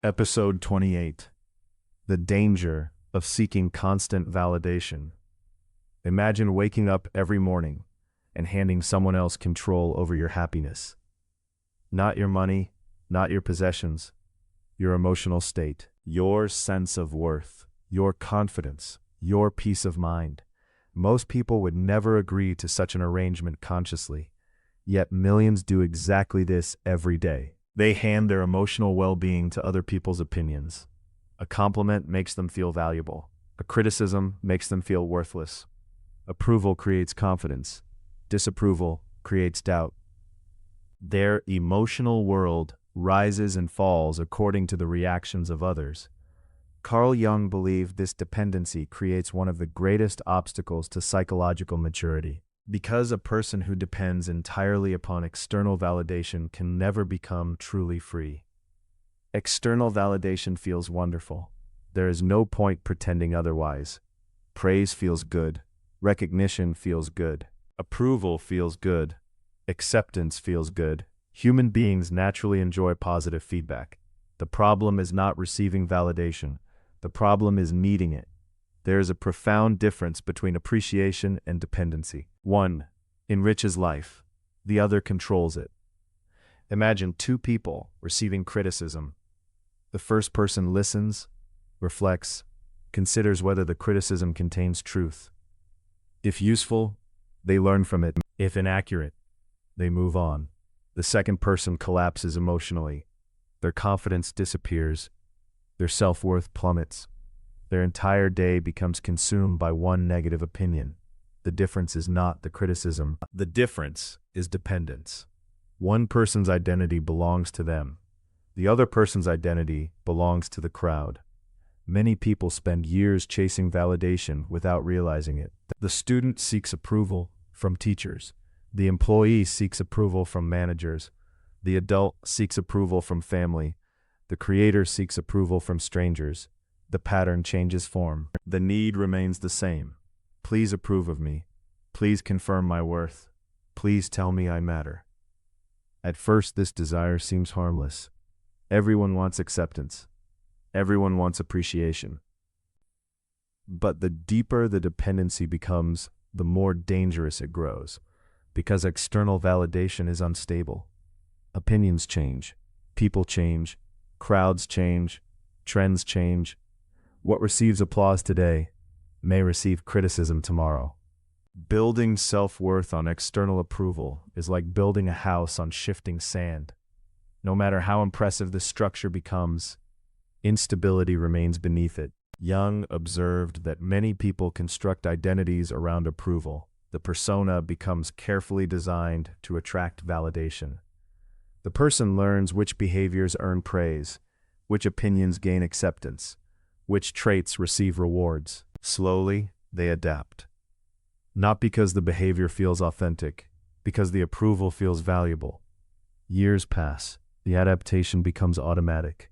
Episode 28. The Danger of Seeking Constant Validation. Imagine waking up every morning and handing someone else control over your happiness. Not your money, not your possessions, your emotional state, your sense of worth, your confidence, your peace of mind. Most people would never agree to such an arrangement consciously, yet millions do exactly this every day. They hand their emotional well-being to other people's opinions. A compliment makes them feel valuable. A criticism makes them feel worthless. Approval creates confidence. Disapproval creates doubt. Their emotional world rises and falls according to the reactions of others. Carl Jung believed this dependency creates one of the greatest obstacles to psychological maturity. Because a person who depends entirely upon external validation can never become truly free. External validation feels wonderful. There is no point pretending otherwise. Praise feels good. Recognition feels good. Approval feels good. Acceptance feels good. Human beings naturally enjoy positive feedback. The problem is not receiving validation. The problem is needing it. There is a profound difference between appreciation and dependency. One enriches life. The other controls it. Imagine two people receiving criticism. The first person listens, reflects, considers whether the criticism contains truth. If useful, they learn from it. If inaccurate, they move on. The second person collapses emotionally. Their confidence disappears. Their self-worth plummets. Their entire day becomes consumed by one negative opinion. The difference is not the criticism. The difference is dependence. One person's identity belongs to them. The other person's identity belongs to the crowd. Many people spend years chasing validation without realizing it. The student seeks approval from teachers. The employee seeks approval from managers. The adult seeks approval from family. The creator seeks approval from strangers. The pattern changes form. The need remains the same. Please approve of me. Please confirm my worth. Please tell me I matter. At first, this desire seems harmless. Everyone wants acceptance. Everyone wants appreciation. But the deeper the dependency becomes, the more dangerous it grows, because external validation is unstable. Opinions change. People change. Crowds change. Trends change. What receives applause today may receive criticism tomorrow. Building self-worth on external approval is like building a house on shifting sand. No matter how impressive the structure becomes, instability remains beneath it. Jung observed that many people construct identities around approval. The persona becomes carefully designed to attract validation. The person learns which behaviors earn praise, which opinions gain acceptance, which traits receive rewards. Slowly, they adapt. Not because the behavior feels authentic, because the approval feels valuable. Years pass, the adaptation becomes automatic.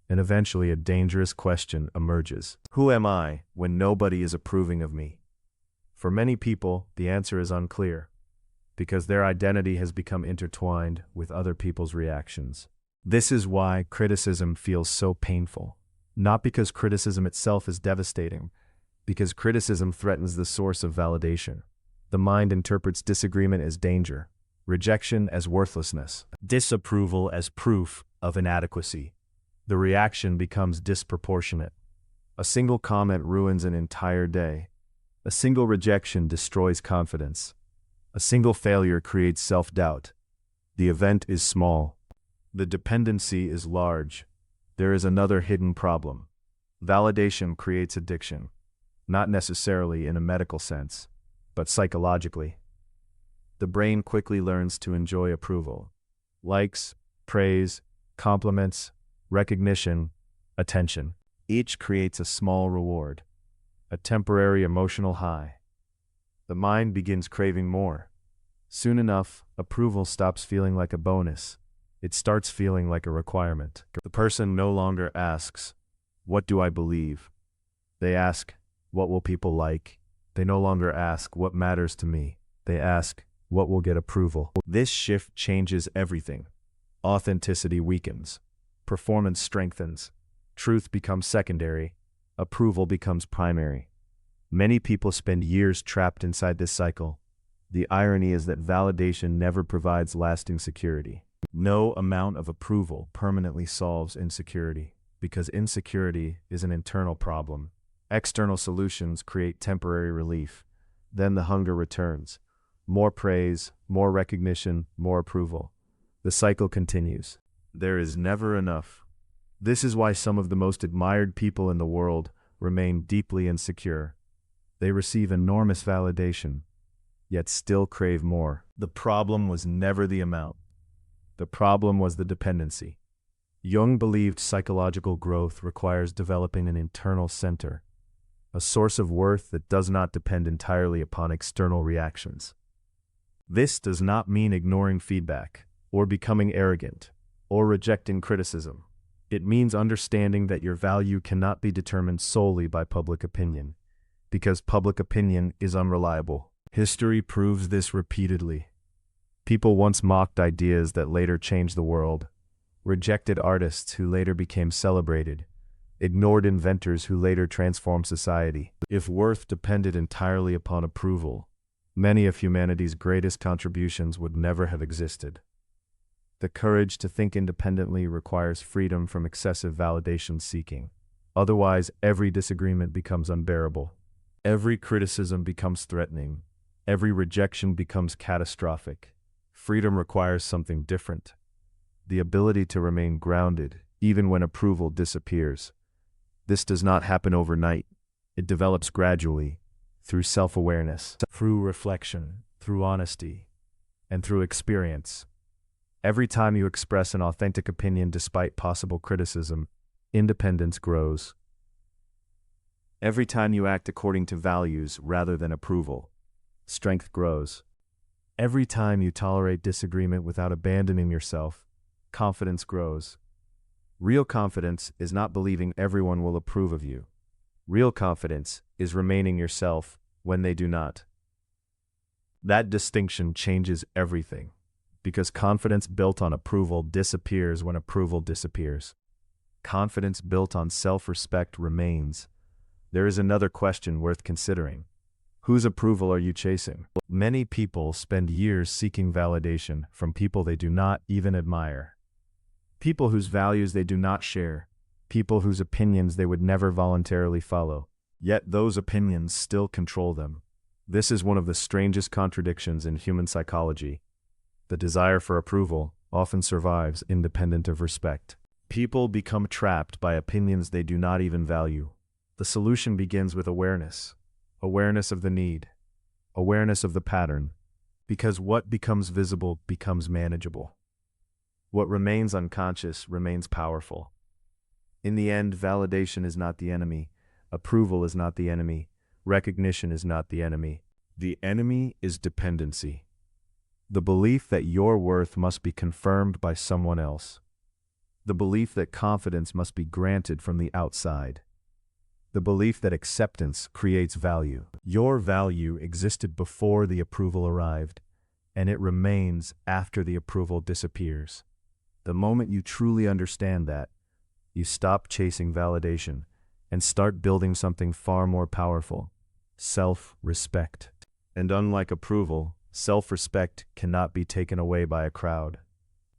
And eventually a dangerous question emerges. Who am I when nobody is approving of me? For many people, the answer is unclear, because their identity has become intertwined with other people's reactions. This is why criticism feels so painful. Not because criticism itself is devastating, because criticism threatens the source of validation. The mind interprets disagreement as danger, rejection as worthlessness, disapproval as proof of inadequacy. The reaction becomes disproportionate. A single comment ruins an entire day. A single rejection destroys confidence. A single failure creates self-doubt. The event is small. The dependency is large. There is another hidden problem. Validation creates addiction, not necessarily in a medical sense, but psychologically. The brain quickly learns to enjoy approval. Likes, praise, compliments, recognition, attention. Each creates a small reward, a temporary emotional high. The mind begins craving more. Soon enough, approval stops feeling like a bonus. It starts feeling like a requirement. The person no longer asks, "What do I believe?" They ask, "What will people like?" They no longer ask, "What matters to me?" They ask, "What will get approval?" This shift changes everything. Authenticity weakens. performance strengthens, truth becomes secondary, approval becomes primary. Many people spend years trapped inside this cycle. The irony is that validation never provides lasting security. No amount of approval permanently solves insecurity, because insecurity is an internal problem. External solutions create temporary relief. Then the hunger returns. More praise, more recognition, more approval. The cycle continues. There is never enough. This is why some of the most admired people in the world remain deeply insecure. They receive enormous validation, yet still crave more. The problem was never the amount. The problem was the dependency. Jung believed psychological growth requires developing an internal center, a source of worth that does not depend entirely upon external reactions. This does not mean ignoring feedback, or becoming arrogant, or rejecting criticism. It means understanding that your value cannot be determined solely by public opinion, because public opinion is unreliable. History proves this repeatedly. People once mocked ideas that later changed the world, rejected artists who later became celebrated, ignored inventors who later transformed society. If worth depended entirely upon approval, many of humanity's greatest contributions would never have existed. The courage to think independently requires freedom from excessive validation seeking. Otherwise, every disagreement becomes unbearable. Every criticism becomes threatening. Every rejection becomes catastrophic. Freedom requires something different. The ability to remain grounded, even when approval disappears. This does not happen overnight. It develops gradually, through self-awareness, through reflection, through honesty, and through experience. Every time you express an authentic opinion despite possible criticism, independence grows. Every time you act according to values rather than approval, strength grows. Every time you tolerate disagreement without abandoning yourself, confidence grows. Real confidence is not believing everyone will approve of you. Real confidence is remaining yourself when they do not. That distinction changes everything, because confidence built on approval disappears when approval disappears. Confidence built on self-respect remains. There is another question worth considering. Whose approval are you chasing? Many people spend years seeking validation from people they do not even admire. People whose values they do not share. People whose opinions they would never voluntarily follow. Yet those opinions still control them. This is one of the strangest contradictions in human psychology. The desire for approval often survives independent of respect. People become trapped by opinions they do not even value. The solution begins with awareness. Awareness of the need. Awareness of the pattern. Because what becomes visible becomes manageable. What remains unconscious remains powerful. In the end, validation is not the enemy. Approval is not the enemy. Recognition is not the enemy. The enemy is dependency. The belief that your worth must be confirmed by someone else. The belief that confidence must be granted from the outside. The belief that acceptance creates value. Your value existed before the approval arrived, and it remains after the approval disappears. The moment you truly understand that, you stop chasing validation and start building something far more powerful: self-respect. And unlike approval, self-respect cannot be taken away by a crowd.